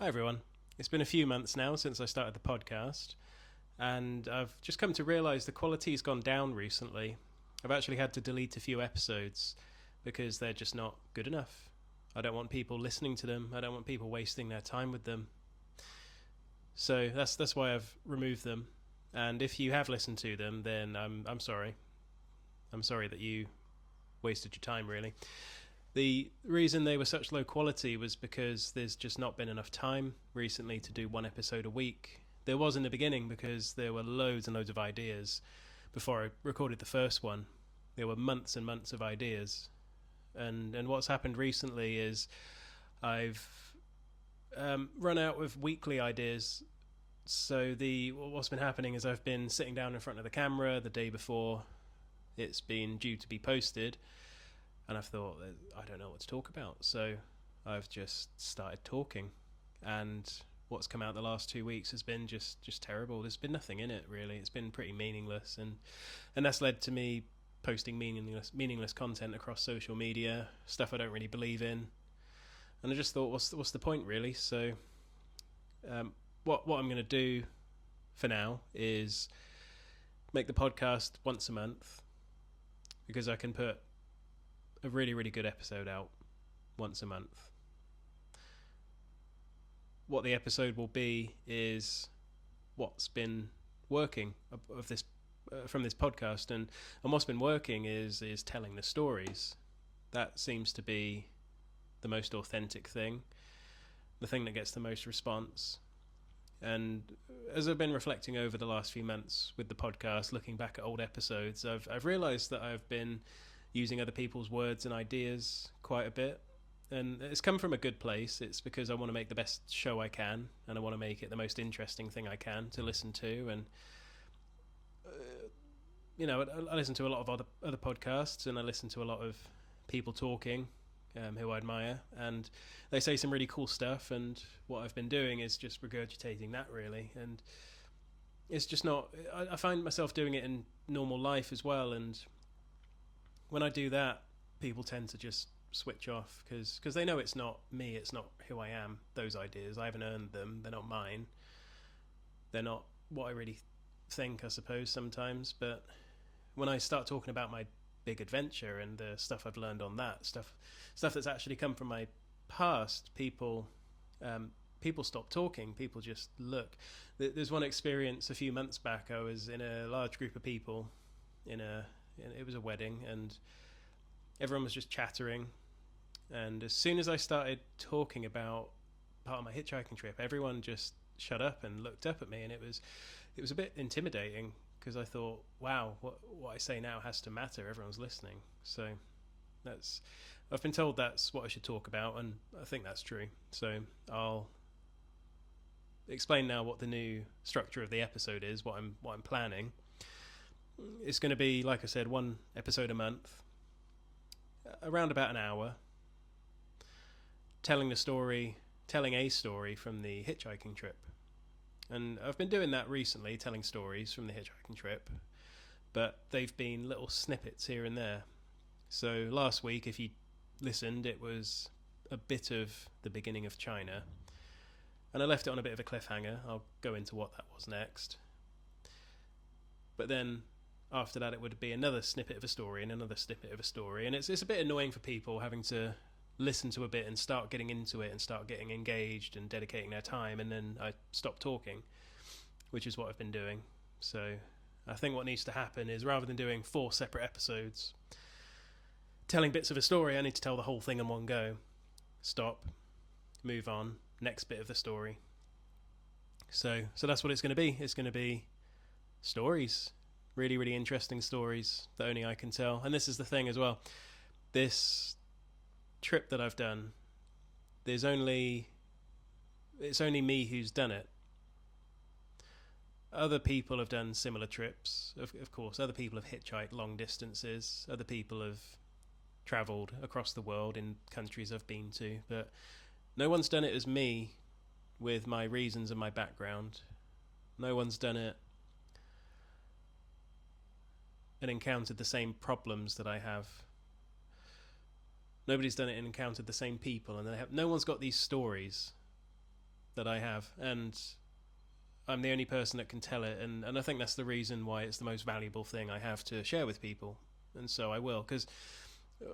everyone. It's been a few months now since I started the podcast, and I've just come to realise the quality's gone down recently. I've actually had to delete a few episodes because they're just not good enough. I don't want people listening to them. I don't want people wasting their time with them. So that's why I've removed them. And if you have listened to them, then I'm sorry. I'm sorry that you wasted your time, really. The reason they were such low quality was because there's just not been enough time recently to do one episode a week. There was in the beginning because there were loads and loads of ideas. Before I recorded the first one, there were months and months of ideas. And what's happened recently is I've run out of weekly ideas. So what's been happening is I've been sitting down in front of the camera the day before it's been due to be posted, and I've thought, I don't know what to talk about, so I've just started talking, and what's come out the last 2 weeks has been just terrible. There's been nothing in it, really. It's been pretty meaningless, and that's led to me posting meaningless content across social media, stuff I don't really believe in, and I just thought, what's the point, really? So what I'm going to do for now is make the podcast once a month, because I can put a really, really good episode out once a month. What the episode will be is what's been working of this from this podcast, and what's been working is telling the stories. That seems to be the most authentic thing, the thing that gets the most response. And as I've been reflecting over the last few months with the podcast, looking back at old episodes, I've realised that I've been using other people's words and ideas quite a bit. And it's come from a good place. It's because I want to make the best show I can, and I want to make it the most interesting thing I can to listen to. And, I listen to a lot of other podcasts, and I listen to a lot of people talking who I admire, and they say some really cool stuff, and what I've been doing is just regurgitating that, really. And it's just not, I find myself doing it in normal life as well, and when I do that, people tend to just switch off, because they know it's not me, it's not who I am. Those ideas, I haven't earned them, they're not mine, they're not what I really think, I suppose, sometimes. But when I start talking about my big adventure and the stuff I've learned on that, stuff that's actually come from my past, people stop talking. People just look. There's one experience a few months back. I was in a large group of people it was a wedding, and everyone was just chattering, and as soon as I started talking about part of my hitchhiking trip, everyone just shut up and looked up at me, and it was a bit intimidating, because I thought, wow, what I say now has to matter. Everyone's listening. So I've been told that's what I should talk about, and I think that's true. So I'll explain now what the new structure of the episode is, what I'm planning. It's going to be, like I said, one episode a month, around about an hour, telling a story from the hitchhiking trip. And I've been doing that recently, telling stories from the hitchhiking trip, but they've been little snippets here and there. So last week, if you listened, it was a bit of the beginning of China, and I left it on a bit of a cliffhanger. I'll go into what that was next. But then after that, it would be another snippet of a story and another snippet of a story, and it's a bit annoying for people having to listen to a bit and start getting into it and start getting engaged and dedicating their time, and then I stop talking, which is what I've been doing. So I think what needs to happen is, rather than doing 4 separate episodes telling bits of a story, I need to tell the whole thing in one go. Stop, move on, next bit of the story. So that's what it's going to be. It's going to be stories, really, really interesting stories that only I can tell. And this is the thing as well. This trip that I've done, it's only me who's done it. Other people have done similar trips, of course. Other people have hitchhiked long distances. Other people have travelled across the world in countries I've been to, but no one's done it as me, with my reasons and my background. No one's done it and encountered the same problems that I have. Nobody's done it and encountered the same people, and no one's got these stories that I have, and I'm the only person that can tell it, and I think that's the reason why it's the most valuable thing I have to share with people, and so I will, because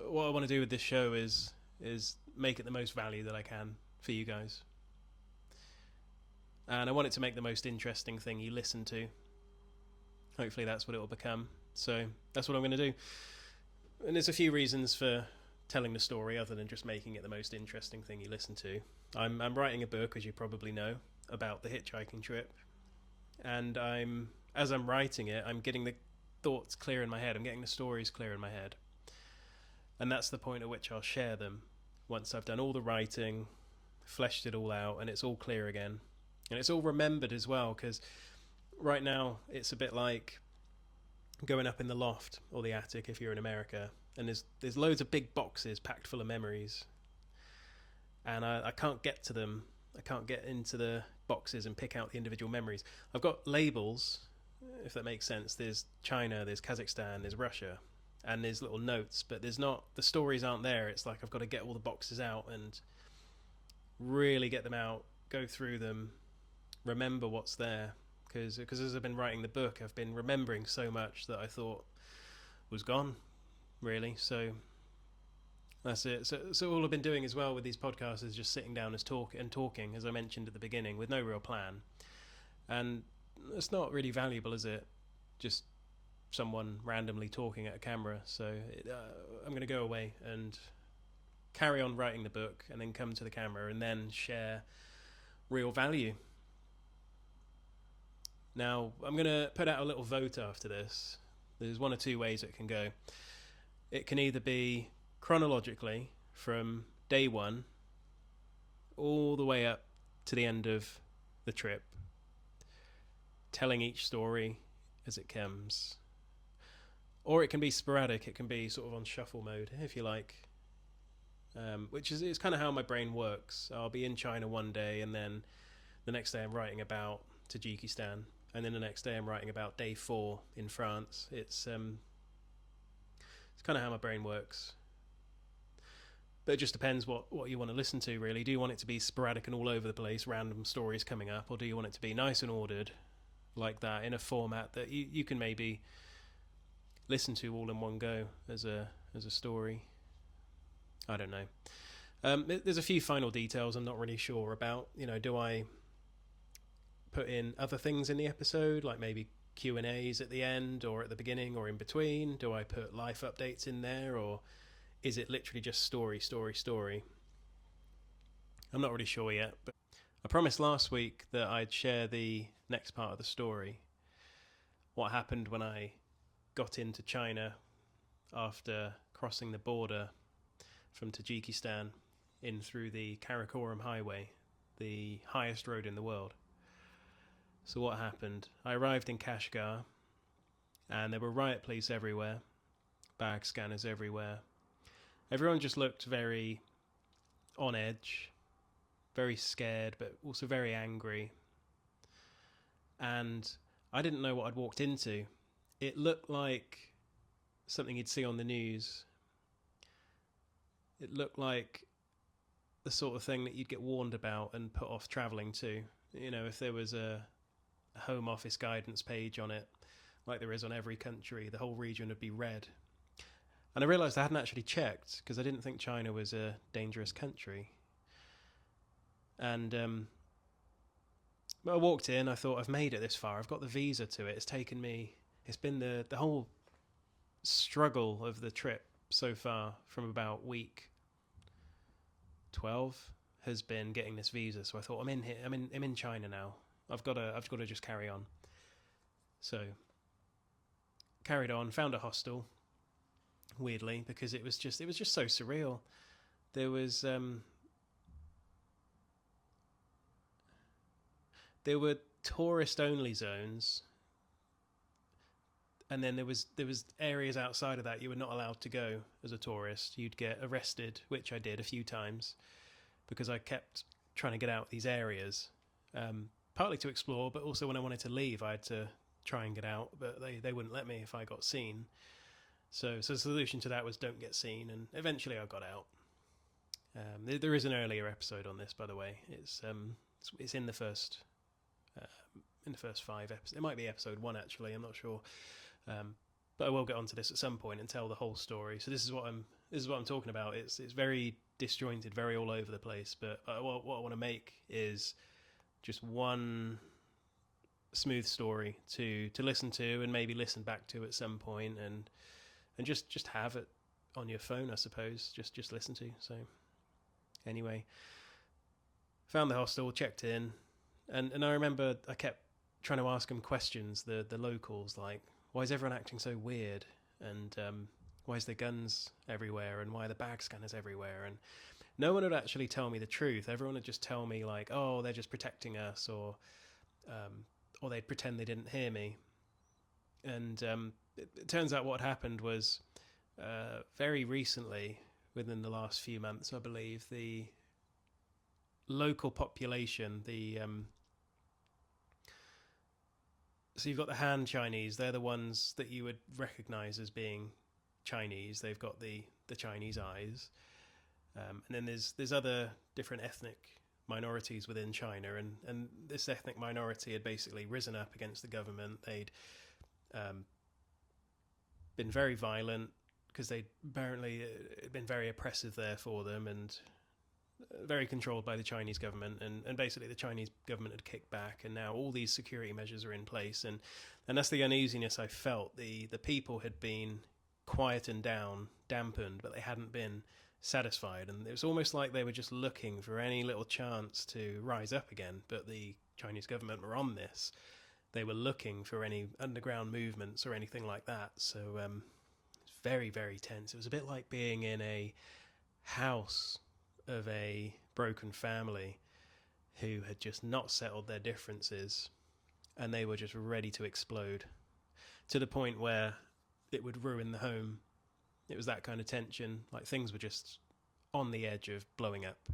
what I want to do with this show is make it the most value that I can for you guys, and I want it to make the most interesting thing you listen to. Hopefully that's what it will become. So that's what I'm going to do, and there's a few reasons for telling the story other than just making it the most interesting thing you listen to. I'm writing a book, as you probably know, about the hitchhiking trip, and as I'm writing it, I'm getting the thoughts clear in my head. I'm getting the stories clear in my head, and that's the point at which I'll share them once I've done all the writing, fleshed it all out, and it's all clear again, and it's all remembered as well. Because right now it's a bit like going up in the loft or the attic if you're in America, and there's loads of big boxes packed full of memories, and I can't get to them. I can't get into the boxes and pick out the individual memories. I've got labels, if that makes sense. There's China, there's Kazakhstan, there's Russia, and there's little notes, but there's not, the stories aren't there. It's like I've got to get all the boxes out and really get them out, go through them, remember what's there, because as I've been writing the book, I've been remembering so much that I thought was gone, really. So that's it. So all I've been doing as well with these podcasts is just sitting down and talking, as I mentioned at the beginning, with no real plan. And it's not really valuable, is it? Just someone randomly talking at a camera. So I'm going to go away and carry on writing the book, and then come to the camera and then share real value. Now, I'm going to put out a little vote after this. There's one or two ways it can go. It can either be chronologically from day one all the way up to the end of the trip, telling each story as it comes, or it can be sporadic. It can be sort of on shuffle mode, if you like, which is kind of how my brain works. I'll be in China one day, and then the next day I'm writing about Tajikistan, and then the next day I'm writing about day 4 in France. It's kind of how my brain works. But it just depends what you want to listen to, really. Do you want it to be sporadic and all over the place, random stories coming up, or do you want it to be nice and ordered, like that, in a format that you can maybe listen to all in one go as a story? I don't know. There's a few final details I'm not really sure about. Do I put in other things in the episode, like maybe Q&As at the end, or at the beginning, or in between? Do I put life updates in there, or is it literally just story? I'm not really sure yet, but I promised last week that I'd share the next part of the story. What happened when I got into China after crossing the border from Tajikistan in through the Karakoram Highway, the highest road in the world. So what happened? I arrived in Kashgar, and there were riot police everywhere, bag scanners everywhere. Everyone just looked very on edge, very scared, but also very angry. And I didn't know what I'd walked into. It looked like something you'd see on the news. It looked like the sort of thing that you'd get warned about and put off travelling to. If there was a Home Office guidance page on it, like there is on every country, the whole region would be red. And I realised I hadn't actually checked, because I didn't think China was a dangerous country. And I walked in, I thought, I've made it this far, I've got the visa to it. It's been the whole struggle of the trip so far, from about week 12, has been getting this visa. So I thought, I'm in here, I'm in China now. I've got to just carry on. So carried on, found a hostel, weirdly, because it was just so surreal. There were tourist only zones, and then there was areas outside of that you were not allowed to go as a tourist. You'd get arrested, which I did a few times, because I kept trying to get out these areas, partly to explore, but also when I wanted to leave, I had to try and get out, but they wouldn't let me if I got seen. So the solution to that was don't get seen, and eventually I got out. There is an earlier episode on this, by the way. It's It's in the first 5 episodes. It might be episode 1 actually. I'm not sure, but I will get onto this at some point and tell the whole story. So this is what I'm talking about. It's very disjointed, very all over the place. But what I want to make is just one smooth story to listen to and maybe listen back to at some point, and just have it on your phone, I suppose. Just listen to. So anyway, found the hostel, checked in, and I remember I kept trying to ask them questions, the locals, like, why is everyone acting so weird, and why is there guns everywhere, and why are the bag scanners everywhere? And no one would actually tell me the truth. Everyone would just tell me, like, oh, they're just protecting us, or they'd pretend they didn't hear me. And it turns out what happened was very recently, within the last few months, I believe, the local population, so you've got the Han Chinese. They're the ones that you would recognize as being Chinese. They've got the Chinese eyes. And then there's other different ethnic minorities within China, and this ethnic minority had basically risen up against the government. They'd been very violent because they'd apparently been very oppressive there for them, and very controlled by the Chinese government, and basically the Chinese government had kicked back, and now all these security measures are in place, and that's the uneasiness I felt. The people had been quietened down, dampened, but they hadn't been satisfied, and it was almost like they were just looking for any little chance to rise up again. But the Chinese government were on this. They were looking for any underground movements or anything like that. So it's very, very tense. It was a bit like being in a house of a broken family who had just not settled their differences, and they were just ready to explode, to the point where it would ruin the home. It was that kind of tension, like things were just on the edge of blowing up,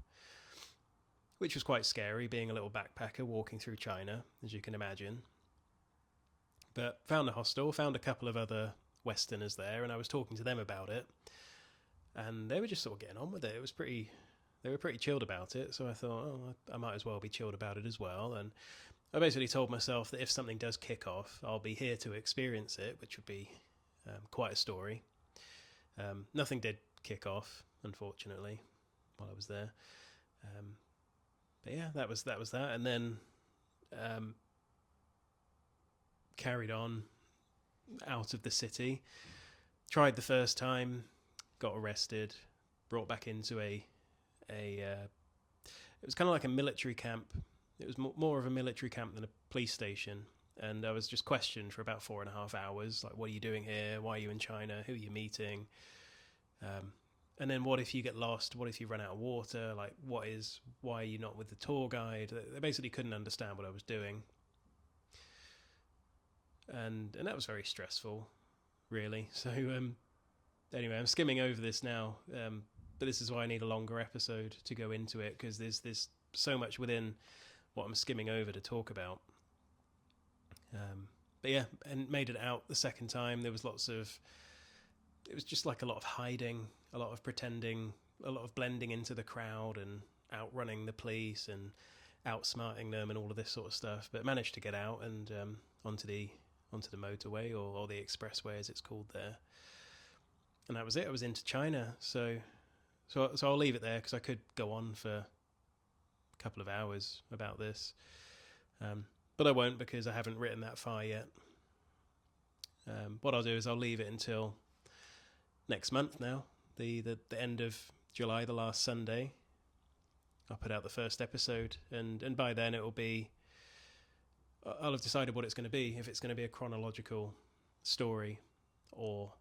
which was quite scary, being a little backpacker walking through China, as you can imagine. But found a hostel, found a couple of other Westerners there, and I was talking to them about it, and they were just sort of getting on with it. They were pretty chilled about it, so I thought, oh, I might as well be chilled about it as well. And I basically told myself that if something does kick off, I'll be here to experience it, which would be quite a story. Nothing did kick off, unfortunately, while I was there. But yeah, that was that. And then carried on out of the city. Tried the first time, got arrested, brought back into it was kind of like a military camp. It was more of a military camp than a police station. And I was just questioned for about 4.5 hours. Like, what are you doing here? Why are you in China? Who are you meeting? And then what if you get lost? What if you run out of water? Like, why are you not with the tour guide? They basically couldn't understand what I was doing. And that was very stressful, really. So anyway, I'm skimming over this now. But this is why I need a longer episode to go into it, because there's so much within what I'm skimming over to talk about. But yeah, and made it out the second time. There was it was just like a lot of hiding, a lot of pretending, a lot of blending into the crowd and outrunning the police and outsmarting them and all of this sort of stuff. But managed to get out and onto the motorway or the expressway as it's called there. And that was it. I was into China. So I'll leave it there, because I could go on for a couple of hours about this. But I won't, because I haven't written that far yet. What I'll do is I'll leave it until next month now, the end of July, the last Sunday. I'll put out the first episode, and by then I'll have decided what it's going to be, if it's going to be a chronological story or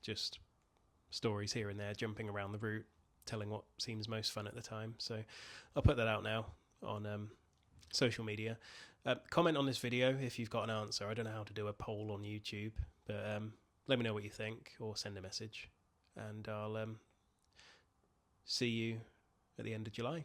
just stories here and there, jumping around the route, telling what seems most fun at the time. So I'll put that out now on social media. Comment on this video if you've got an answer. I don't know how to do a poll on YouTube, but let me know what you think, or send a message, and I'll see you at the end of July.